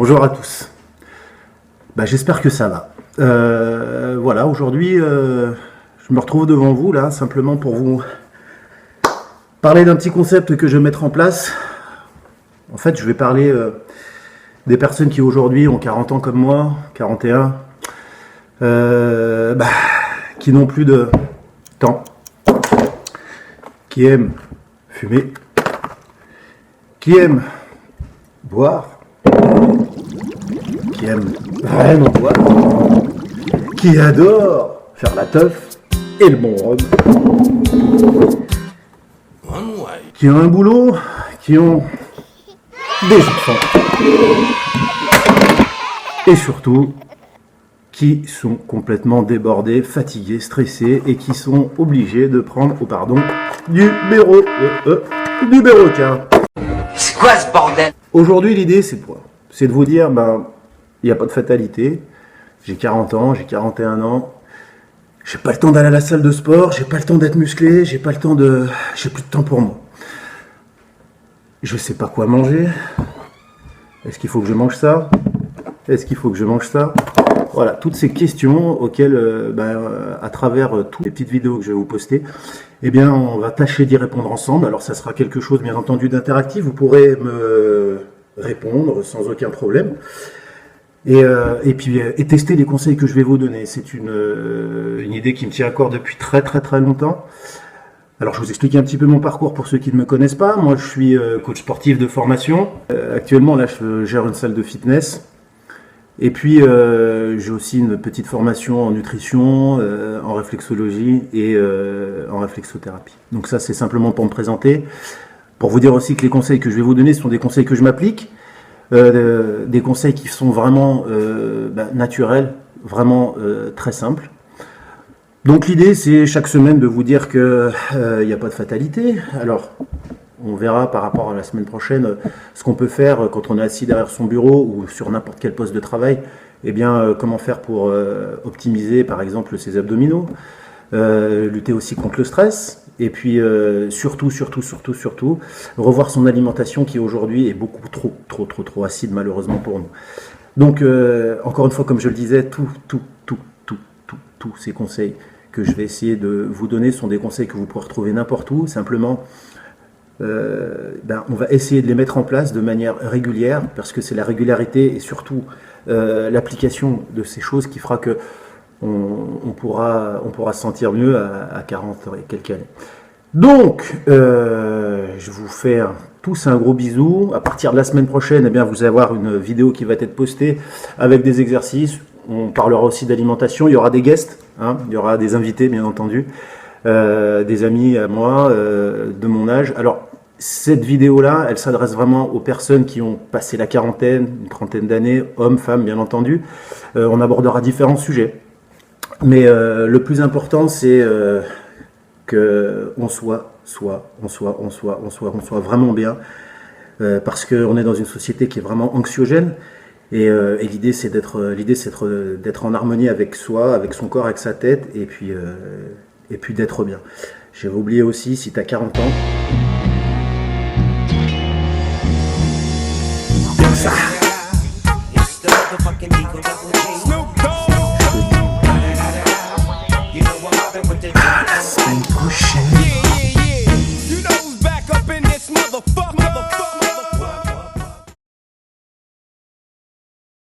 Bonjour à tous. J'espère que ça va. Voilà, aujourd'hui, je me retrouve devant vous là, simplement pour vous parler d'un petit concept que je vais mettre en place. En fait, je vais parler des personnes qui aujourd'hui ont 40 ans comme moi, 41, qui n'ont plus de temps, qui aiment fumer, qui aiment boire, qui aiment vraiment boire, qui adorent faire la teuf et le bon rhum, qui ont un boulot, qui ont des enfants, et surtout qui sont complètement débordés, fatigués, stressés et qui sont obligés de prendre, du numéro 15. C'est quoi ce bordel? Aujourd'hui, l'idée, c'est quoi? C'est de vous dire, il n'y a pas de fatalité. J'ai 40 ans, j'ai 41 ans. J'ai pas le temps d'aller à la salle de sport, j'ai pas le temps d'être musclé, j'ai plus de temps pour moi. Je sais pas quoi manger. Est-ce qu'il faut que je mange ça? Est-ce qu'il faut que je mange ça? Voilà, toutes ces questions auxquelles, à travers toutes les petites vidéos que je vais vous poster, on va tâcher d'y répondre ensemble. Alors, ça sera quelque chose, bien entendu, d'interactif. Vous pourrez me répondre sans aucun problème. Et tester les conseils que je vais vous donner. C'est une idée qui me tient à cœur depuis très longtemps. Alors, je vous explique un petit peu mon parcours pour ceux qui ne me connaissent pas. Moi, je suis coach sportif de formation. Actuellement, là, je gère une salle de fitness. Et puis, j'ai aussi une petite formation en nutrition, en réflexologie et en réflexothérapie. Donc ça, c'est simplement pour me présenter. Pour vous dire aussi que les conseils que je vais vous donner sont des conseils que je m'applique. Des conseils qui sont vraiment naturels, vraiment très simples. Donc l'idée, c'est chaque semaine de vous dire qu'il n'y a pas de fatalité. Alors, on verra par rapport à la semaine prochaine ce qu'on peut faire quand on est assis derrière son bureau ou sur n'importe quel poste de travail. Comment faire pour optimiser par exemple ses abdominaux, lutter aussi contre le stress, et puis surtout, revoir son alimentation qui aujourd'hui est beaucoup trop acide malheureusement pour nous. Donc encore une fois, comme je le disais, tous ces conseils que je vais essayer de vous donner sont des conseils que vous pourrez retrouver n'importe où. Simplement, on va essayer de les mettre en place de manière régulière, parce que c'est la régularité et surtout l'application de ces choses qui fera que on pourra se sentir mieux à 40 et quelques années. Donc, je vous fais tous un gros bisou. À partir de la semaine prochaine, vous allez avoir une vidéo qui va être postée avec des exercices. On parlera aussi d'alimentation. Il y aura des guests, il y aura des invités, bien entendu, des amis à moi de mon âge. Alors, cette vidéo-là, elle s'adresse vraiment aux personnes qui ont passé la quarantaine, une trentaine d'années, hommes, femmes, bien entendu. On abordera différents sujets. Mais le plus important, c'est qu'on soit vraiment bien, parce qu'on est dans une société qui est vraiment anxiogène. Et l'idée, c'est d'être en harmonie avec soi, avec son corps, avec sa tête, et puis d'être bien. J'avais oublié aussi, si tu as 40 ans, ça. À la semaine prochaine.